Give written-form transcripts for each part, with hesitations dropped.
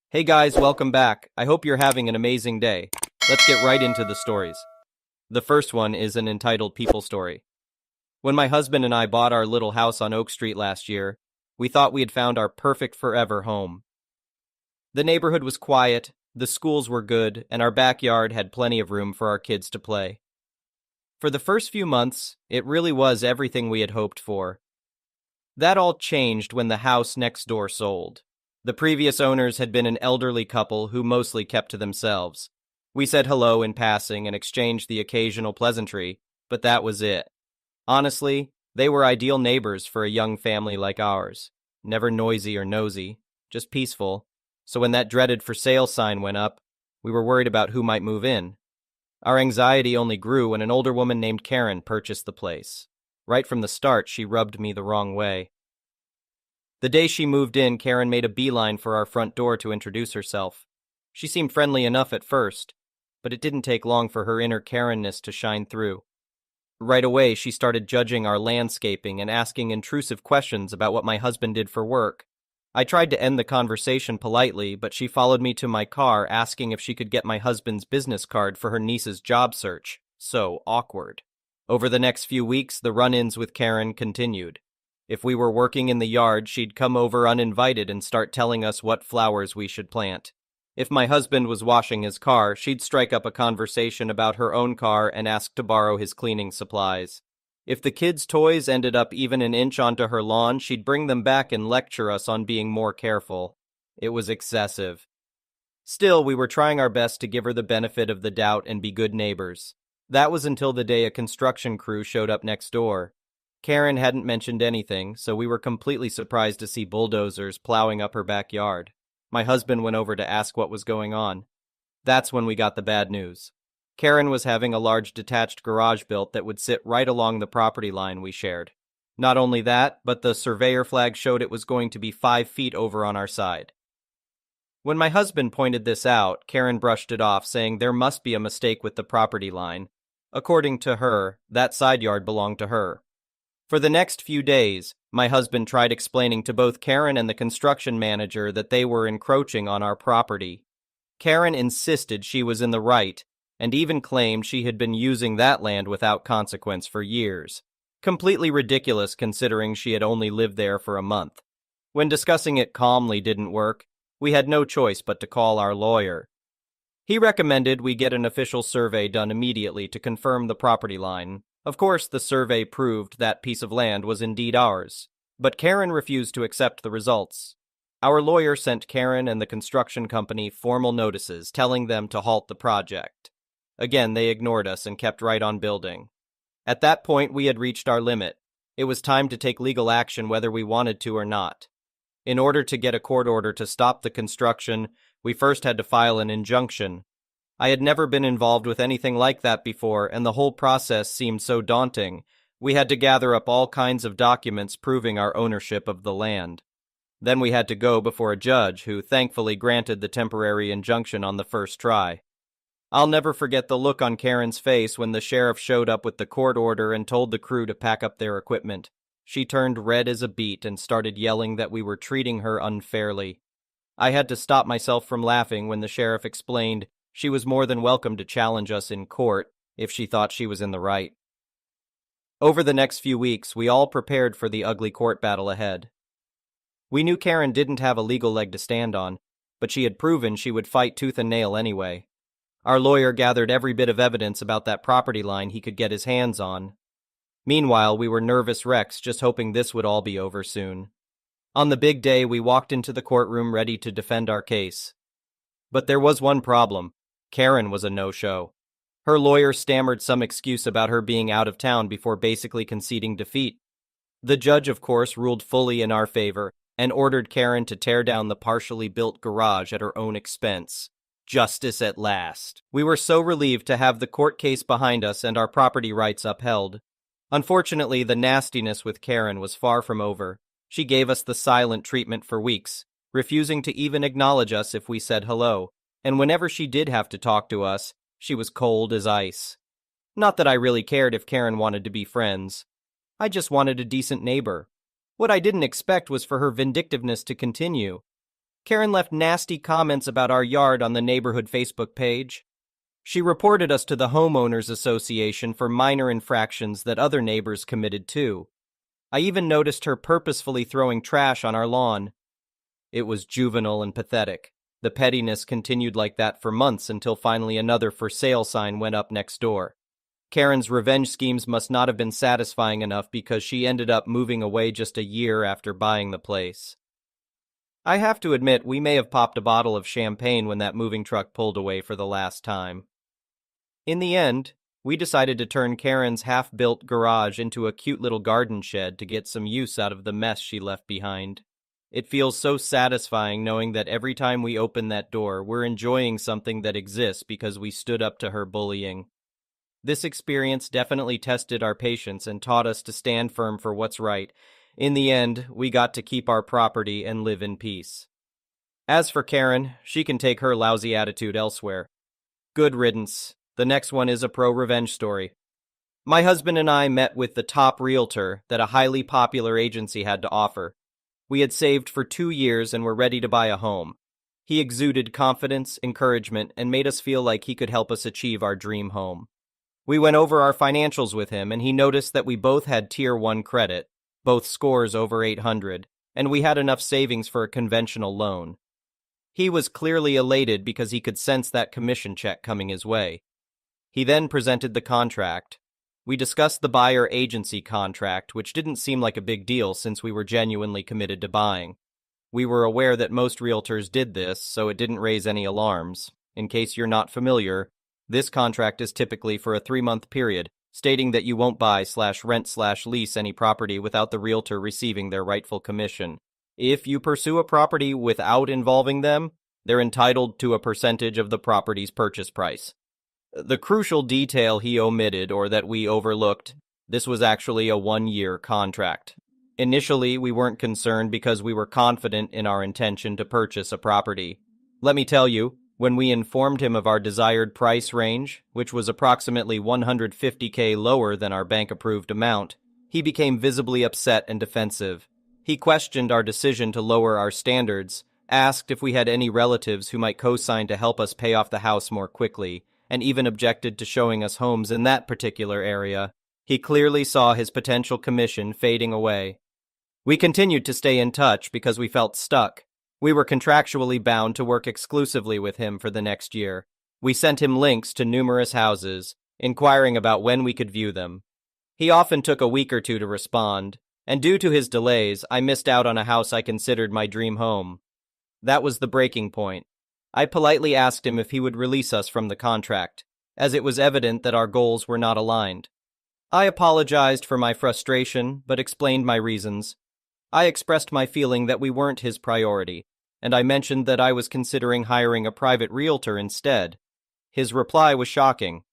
Hey guys, welcome back. I hope you're having an amazing day. Let's get right into the stories. The first one is an entitled people story. When my husband and I bought our little house on Oak Street last year, we thought we had found our perfect forever home. The neighborhood was quiet, the schools were good, and our backyard had plenty of room for our kids to play. For the first few months, it really was everything we had hoped for. That all changed when the house next door sold. The previous owners had been an elderly couple who mostly kept to themselves. We said hello in passing and exchanged the occasional pleasantry, but that was it. Honestly, they were ideal neighbors for a young family like ours. Never noisy or nosy, just peaceful. So when that dreaded for sale sign went up, we were worried about who might move in. Our anxiety only grew when an older woman named Karen purchased the place. Right from the start, she rubbed me the wrong way. The day she moved in, Karen made a beeline for our front door to introduce herself. She seemed friendly enough at first, but it didn't take long for her inner Karen-ness to shine through. Right away, she started judging our landscaping and asking intrusive questions about what my husband did for work. I tried to end the conversation politely, but she followed me to my car asking if she could get my husband's business card for her niece's job search. So awkward. Over the next few weeks, the run-ins with Karen continued. If we were working in the yard, she'd come over uninvited and start telling us what flowers we should plant. If my husband was washing his car, she'd strike up a conversation about her own car and ask to borrow his cleaning supplies. If the kids' toys ended up even an inch onto her lawn, she'd bring them back and lecture us on being more careful. It was excessive. Still, we were trying our best to give her the benefit of the doubt and be good neighbors. That was until the day a construction crew showed up next door. Karen hadn't mentioned anything, so we were completely surprised to see bulldozers plowing up her backyard. My husband went over to ask what was going on. That's when we got the bad news. Karen was having a large detached garage built that would sit right along the property line we shared. Not only that, but the surveyor flag showed it was going to be 5 feet over on our side. When my husband pointed this out, Karen brushed it off, saying there must be a mistake with the property line. According to her, that side yard belonged to her. For the next few days, my husband tried explaining to both Karen and the construction manager that they were encroaching on our property. Karen insisted she was in the right, and even claimed she had been using that land without consequence for years. Completely ridiculous considering she had only lived there for a month. When discussing it calmly didn't work, we had no choice but to call our lawyer. He recommended we get an official survey done immediately to confirm the property line. Of course, the survey proved that piece of land was indeed ours, but Karen refused to accept the results. Our lawyer sent Karen and the construction company formal notices telling them to halt the project. Again, they ignored us and kept right on building. At that point, we had reached our limit. It was time to take legal action whether we wanted to or not. In order to get a court order to stop the construction, we first had to file an injunction. I had never been involved with anything like that before, and the whole process seemed so daunting. We had to gather up all kinds of documents proving our ownership of the land. Then we had to go before a judge, who thankfully granted the temporary injunction on the first try. I'll never forget the look on Karen's face when the sheriff showed up with the court order and told the crew to pack up their equipment. She turned red as a beet and started yelling that we were treating her unfairly. I had to stop myself from laughing when the sheriff explained she was more than welcome to challenge us in court if she thought she was in the right. Over the next few weeks, we all prepared for the ugly court battle ahead. We knew Karen didn't have a legal leg to stand on, but she had proven she would fight tooth and nail anyway. Our lawyer gathered every bit of evidence about that property line he could get his hands on. Meanwhile, we were nervous wrecks, just hoping this would all be over soon. On the big day, we walked into the courtroom ready to defend our case. But there was one problem. Karen was a no-show. Her lawyer stammered some excuse about her being out of town before basically conceding defeat. The judge, of course, ruled fully in our favor and ordered Karen to tear down the partially built garage at her own expense. Justice at last. We were so relieved to have the court case behind us and our property rights upheld. Unfortunately, the nastiness with Karen was far from over. She gave us the silent treatment for weeks, refusing to even acknowledge us if we said hello. And whenever she did have to talk to us, she was cold as ice. Not that I really cared if Karen wanted to be friends. I just wanted a decent neighbor. What I didn't expect was for her vindictiveness to continue. Karen left nasty comments about our yard on the neighborhood Facebook page. She reported us to the homeowners association for minor infractions that other neighbors committed too. I even noticed her purposefully throwing trash on our lawn. It was juvenile and pathetic. The pettiness continued like that for months until finally another for sale sign went up next door. Karen's revenge schemes must not have been satisfying enough because she ended up moving away just a year after buying the place. I have to admit, we may have popped a bottle of champagne when that moving truck pulled away for the last time. In the end, we decided to turn Karen's half-built garage into a cute little garden shed to get some use out of the mess she left behind. It feels so satisfying knowing that every time we open that door, we're enjoying something that exists because we stood up to her bullying. This experience definitely tested our patience and taught us to stand firm for what's right. In the end, we got to keep our property and live in peace. As for Karen, she can take her lousy attitude elsewhere. Good riddance. The next one is a pro-revenge story. My husband and I met with the top realtor that a highly popular agency had to offer. We had saved for 2 years and were ready to buy a home. He exuded confidence, encouragement, and made us feel like he could help us achieve our dream home. We went over our financials with him, and he noticed that we both had Tier 1 credit, both scores over 800, and we had enough savings for a conventional loan. He was clearly elated because he could sense that commission check coming his way. He then presented the contract. We discussed the buyer agency contract, which didn't seem like a big deal since we were genuinely committed to buying. We were aware that most realtors did this, so it didn't raise any alarms. In case you're not familiar, this contract is typically for a 3-month period, stating that you won't buy/rent/lease any property without the realtor receiving their rightful commission. If you pursue a property without involving them, they're entitled to a percentage of the property's purchase price. The crucial detail he omitted, or that we overlooked, this was actually a 1-year contract. Initially, we weren't concerned because we were confident in our intention to purchase a property. Let me tell you, when we informed him of our desired price range, which was approximately $150K lower than our bank-approved amount, he became visibly upset and defensive. He questioned our decision to lower our standards, asked if we had any relatives who might co-sign to help us pay off the house more quickly, and even objected to showing us homes in that particular area. He clearly saw his potential commission fading away. We continued to stay in touch because we felt stuck. We were contractually bound to work exclusively with him for the next year. We sent him links to numerous houses, inquiring about when we could view them. He often took a week or two to respond, and due to his delays, I missed out on a house I considered my dream home. That was the breaking point. I politely asked him if he would release us from the contract, as it was evident that our goals were not aligned. I apologized for my frustration, but explained my reasons. I expressed my feeling that we weren't his priority, and I mentioned that I was considering hiring a private realtor instead. His reply was shocking.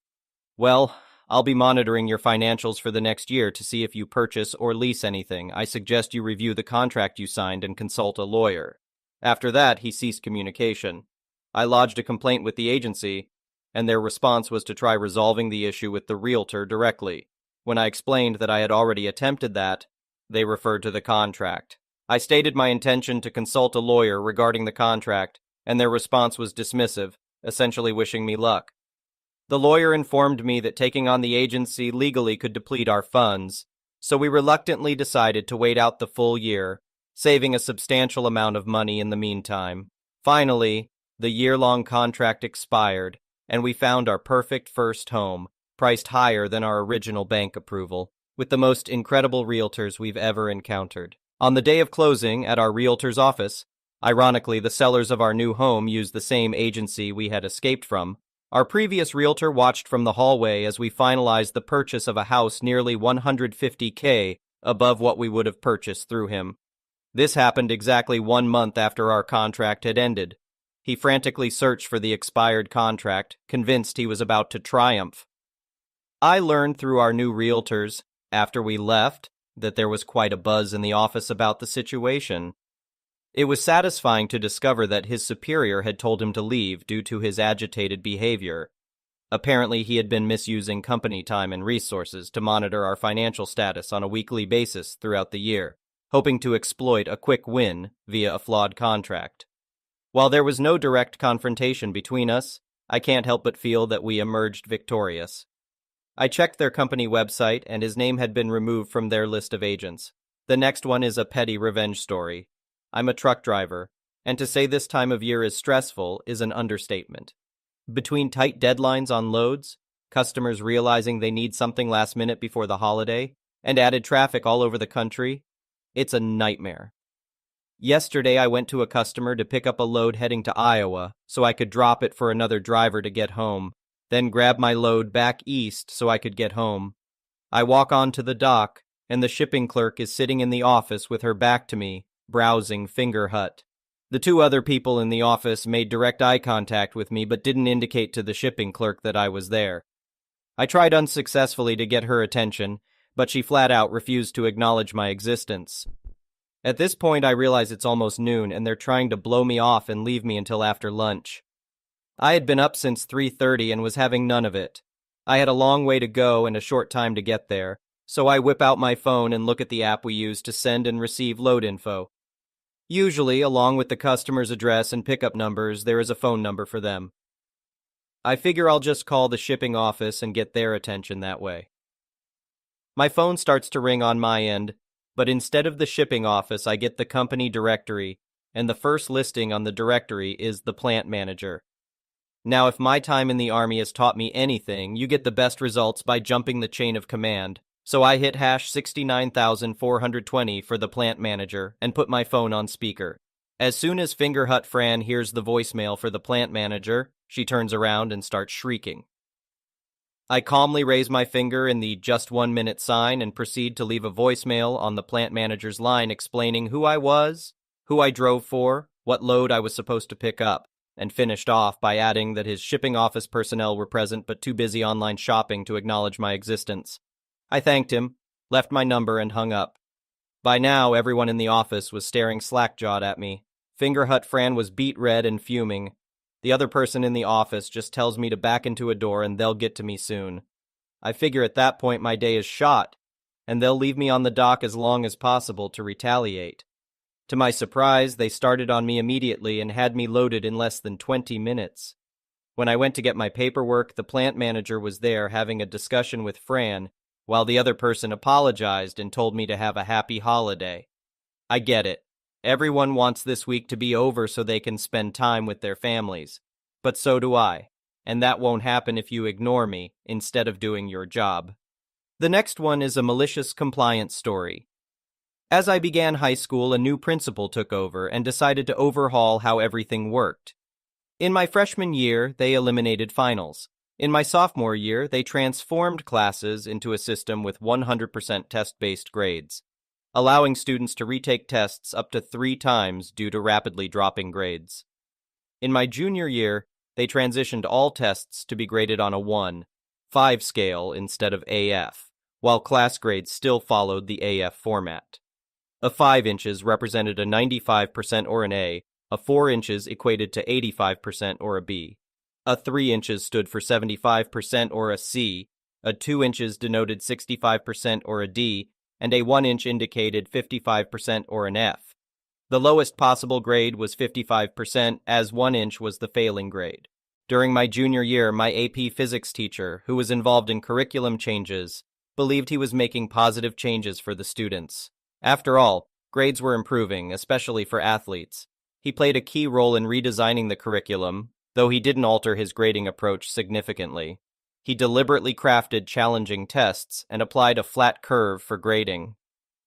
"Well, I'll be monitoring your financials for the next year to see if you purchase or lease anything. I suggest you review the contract you signed and consult a lawyer." After that, he ceased communication. I lodged a complaint with the agency, and their response was to try resolving the issue with the realtor directly. When I explained that I had already attempted that, they referred to the contract. I stated my intention to consult a lawyer regarding the contract, and their response was dismissive, essentially wishing me luck. The lawyer informed me that taking on the agency legally could deplete our funds, so we reluctantly decided to wait out the full year, saving a substantial amount of money in the meantime. Finally, the year-long contract expired, and we found our perfect first home, priced higher than our original bank approval, with the most incredible realtors we've ever encountered. On the day of closing at our realtor's office, ironically, the sellers of our new home used the same agency we had escaped from. Our previous realtor watched from the hallway as we finalized the purchase of a house nearly $150K above what we would have purchased through him. This happened exactly 1 month after our contract had ended. He frantically searched for the expired contract, convinced he was about to triumph. I learned through our new realtors, after we left, that there was quite a buzz in the office about the situation. It was satisfying to discover that his superior had told him to leave due to his agitated behavior. Apparently, he had been misusing company time and resources to monitor our financial status on a weekly basis throughout the year, hoping to exploit a quick win via a flawed contract. While there was no direct confrontation between us, I can't help but feel that we emerged victorious. I checked their company website, and his name had been removed from their list of agents. The next one is a petty revenge story. I'm a truck driver, and to say this time of year is stressful is an understatement. Between tight deadlines on loads, customers realizing they need something last minute before the holiday, and added traffic all over the country, it's a nightmare. Yesterday, I went to a customer to pick up a load heading to Iowa so I could drop it for another driver to get home, then grab my load back east so I could get home. I walk onto the dock, and the shipping clerk is sitting in the office with her back to me, browsing Fingerhut. The two other people in the office made direct eye contact with me but didn't indicate to the shipping clerk that I was there. I tried unsuccessfully to get her attention, but she flat out refused to acknowledge my existence. At this point, I realize it's almost noon and they're trying to blow me off and leave me until after lunch. I had been up since 3:30 and was having none of it. I had a long way to go and a short time to get there, so I whip out my phone and look at the app we use to send and receive load info. Usually, along with the customer's address and pickup numbers, there is a phone number for them. I figure I'll just call the shipping office and get their attention that way. My phone starts to ring on my end, but instead of the shipping office, I get the company directory, and the first listing on the directory is the plant manager. Now, if my time in the Army has taught me anything, you get the best results by jumping the chain of command. So I hit hash 69420 for the plant manager and put my phone on speaker. As soon as Fingerhut Fran hears the voicemail for the plant manager, she turns around and starts shrieking. I calmly raise my finger in the just 1 minute sign and proceed to leave a voicemail on the plant manager's line explaining who I was, who I drove for, what load I was supposed to pick up, and finished off by adding that his shipping office personnel were present but too busy online shopping to acknowledge my existence. I thanked him, left my number, and hung up. By now, everyone in the office was staring slack-jawed at me. Fingerhut Fran was beet red and fuming. The other person in the office just tells me to back into a door and they'll get to me soon. I figure at that point my day is shot, and they'll leave me on the dock as long as possible to retaliate. To my surprise, they started on me immediately and had me loaded in less than 20 minutes. When I went to get my paperwork, the plant manager was there having a discussion with Fran, while the other person apologized and told me to have a happy holiday. I get it. Everyone wants this week to be over so they can spend time with their families. But so do I. And that won't happen if you ignore me instead of doing your job. The next one is a malicious compliance story. As I began high school, a new principal took over and decided to overhaul how everything worked. In my freshman year, they eliminated finals. In my sophomore year, they transformed classes into a system with 100% test-based grades, allowing students to retake tests up to 3 times due to rapidly dropping grades. In my junior year, they transitioned all tests to be graded on a 1/5 scale instead of AF, while class grades still followed the AF format. A 5 inches represented a 95% or an A, a 4 inches equated to 85% or a B. A 3 inches stood for 75% or a C, a 2 inches denoted 65% or a D, and a 1 inch indicated 55% or an F. The lowest possible grade was 55%, as 1 inch was the failing grade. During my junior year, my AP physics teacher, who was involved in curriculum changes, believed he was making positive changes for the students. After all, grades were improving, especially for athletes. He played a key role in redesigning the curriculum, though he didn't alter his grading approach significantly. He deliberately crafted challenging tests and applied a flat curve for grading.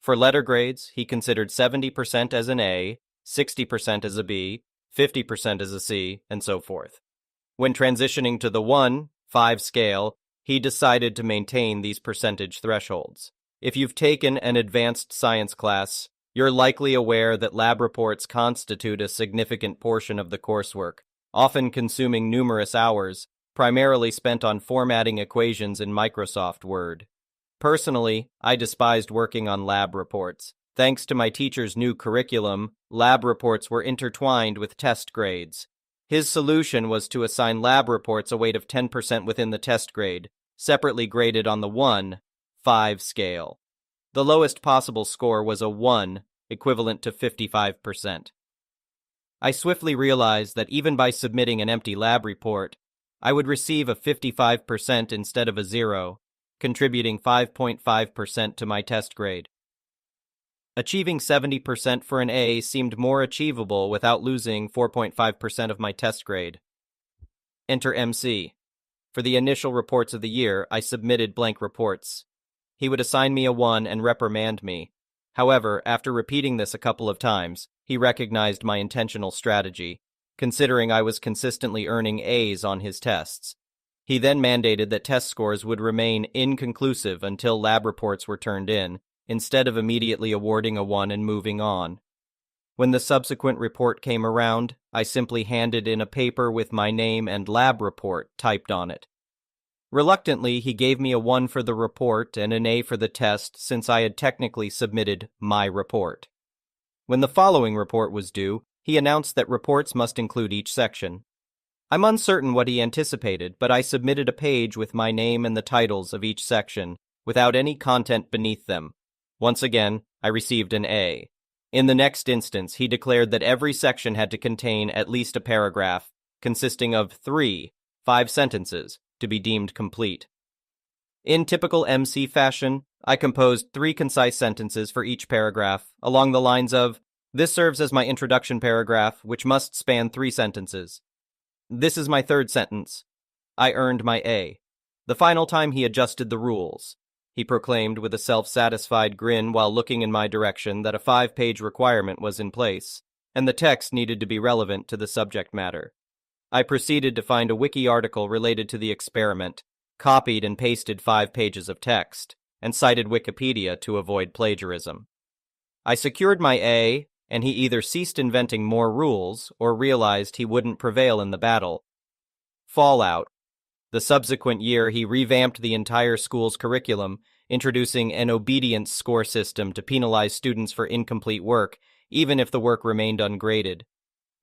For letter grades, he considered 70% as an A, 60% as a B, 50% as a C, and so forth. When transitioning to the 1/5 scale, he decided to maintain these percentage thresholds. If you've taken an advanced science class, you're likely aware that lab reports constitute a significant portion of the coursework, often consuming numerous hours, primarily spent on formatting equations in Microsoft Word. Personally, I despised working on lab reports. Thanks to my teacher's new curriculum, lab reports were intertwined with test grades. His solution was to assign lab reports a weight of 10% within the test grade, separately graded on the 1/5 scale. The lowest possible score was a 1, equivalent to 55%. I swiftly realized that even by submitting an empty lab report, I would receive a 55% instead of a 0, contributing 5.5% to my test grade. Achieving 70% for an A seemed more achievable without losing 4.5% of my test grade. Enter MC. For the initial reports of the year, I submitted blank reports. He would assign me a 1 and reprimand me. However, after repeating this a couple of times, he recognized my intentional strategy, considering I was consistently earning A's on his tests. He then mandated that test scores would remain inconclusive until lab reports were turned in, instead of immediately awarding a 1 and moving on. When the subsequent report came around, I simply handed in a paper with my name and lab report typed on it. Reluctantly, he gave me a 1 for the report and an A for the test since I had technically submitted my report. When the following report was due, he announced that reports must include each section. I'm uncertain what he anticipated, but I submitted a page with my name and the titles of each section, without any content beneath them. Once again, I received an A. In the next instance, he declared that every section had to contain at least a paragraph, consisting of 5 sentences, to be deemed complete. In typical MC fashion, I composed 3 concise sentences for each paragraph, along the lines of, "This serves as my introduction paragraph, which must span 3 sentences. This is my 3rd sentence. I earned my A." The final time he adjusted the rules. He proclaimed with a self-satisfied grin while looking in my direction that a 5-page requirement was in place, and the text needed to be relevant to the subject matter. I proceeded to find a wiki article related to the experiment, copied and pasted 5 pages of text, and cited Wikipedia to avoid plagiarism. I secured my A, and he either ceased inventing more rules or realized he wouldn't prevail in the battle. Fallout. The subsequent year, he revamped the entire school's curriculum, introducing an obedience score system to penalize students for incomplete work, even if the work remained ungraded.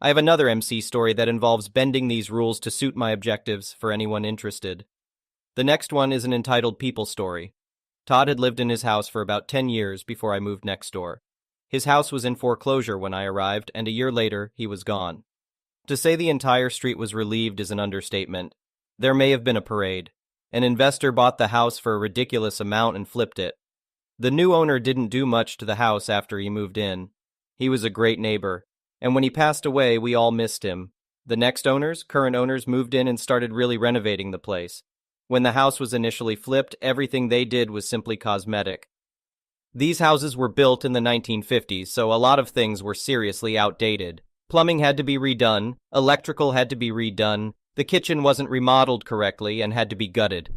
I have another MC story that involves bending these rules to suit my objectives for anyone interested. The next one is an entitled people story. Todd had lived in his house for about 10 years before I moved next door. His house was in foreclosure when I arrived, and a year later, he was gone. To say the entire street was relieved is an understatement. There may have been a parade. An investor bought the house for a ridiculous amount and flipped it. The new owner didn't do much to the house after he moved in. He was a great neighbor, and when he passed away, we all missed him. The next current owners moved in and started really renovating the place. When the house was initially flipped, everything they did was simply cosmetic. These houses were built in the 1950s, so a lot of things were seriously outdated. Plumbing had to be redone, electrical had to be redone, the kitchen wasn't remodeled correctly and had to be gutted.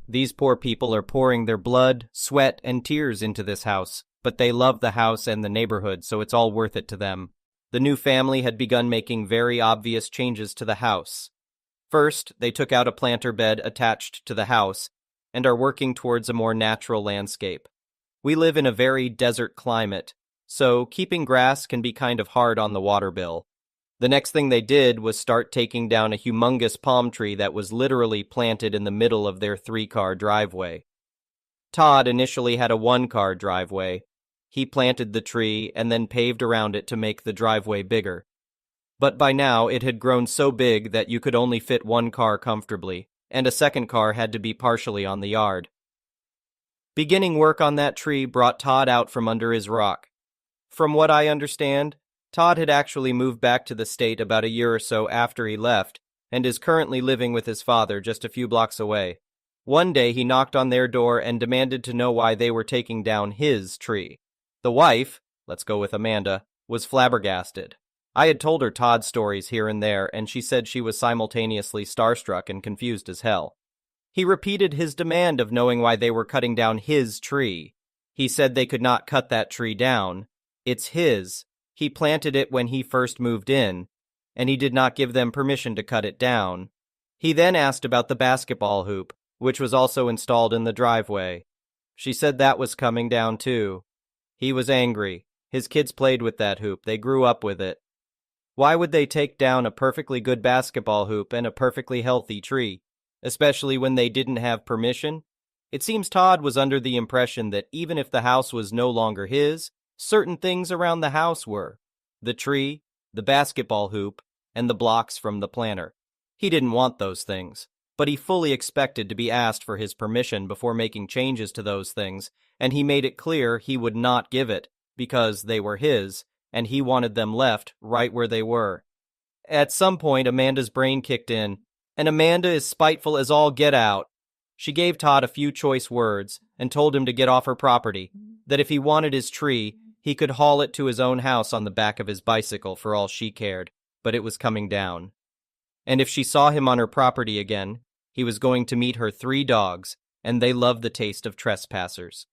These poor people are pouring their blood, sweat, and tears into this house, but they love the house and the neighborhood, so it's all worth it to them. The new family had begun making very obvious changes to the house. First, they took out a planter bed attached to the house and are working towards a more natural landscape. We live in a very desert climate, so keeping grass can be kind of hard on the water bill. The next thing they did was start taking down a humongous palm tree that was literally planted in the middle of their 3-car driveway. Todd initially had a 1-car driveway. He planted the tree and then paved around it to make the driveway bigger. But by now it had grown so big that you could only fit 1 car comfortably, and a 2nd car had to be partially on the yard. Beginning work on that tree brought Todd out from under his rock. From what I understand, Todd had actually moved back to the state about a year or so after he left, and is currently living with his father just a few blocks away. One day he knocked on their door and demanded to know why they were taking down his tree. The wife, let's go with Amanda, was flabbergasted. I had told her Todd's stories here and there, and she said she was simultaneously starstruck and confused as hell. He repeated his demand of knowing why they were cutting down his tree. He said they could not cut that tree down. It's his. He planted it when he first moved in, and he did not give them permission to cut it down. He then asked about the basketball hoop, which was also installed in the driveway. She said that was coming down too. He was angry. His kids played with that hoop. They grew up with it. Why would they take down a perfectly good basketball hoop and a perfectly healthy tree, especially when they didn't have permission? It seems Todd was under the impression that even if the house was no longer his, certain things around the house were. The tree, the basketball hoop, and the blocks from the planter. He didn't want those things, but he fully expected to be asked for his permission before making changes to those things, and he made it clear he would not give it, because they were his, and he wanted them left right where they were. At some point, Amanda's brain kicked in, and Amanda is spiteful as all get out. She gave Todd a few choice words and told him to get off her property, that if he wanted his tree, he could haul it to his own house on the back of his bicycle for all she cared, but it was coming down. And if she saw him on her property again, he was going to meet her 3 dogs, and they loved the taste of trespassers.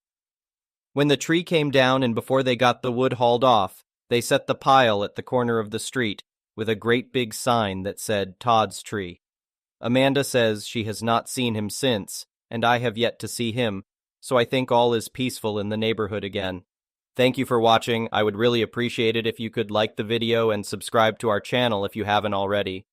When the tree came down and before they got the wood hauled off, they set the pile at the corner of the street with a great big sign that said Todd's tree. Amanda says she has not seen him since, and I have yet to see him, so I think all is peaceful in the neighborhood again. Thank you for watching. I would really appreciate it if you could like the video and subscribe to our channel if you haven't already.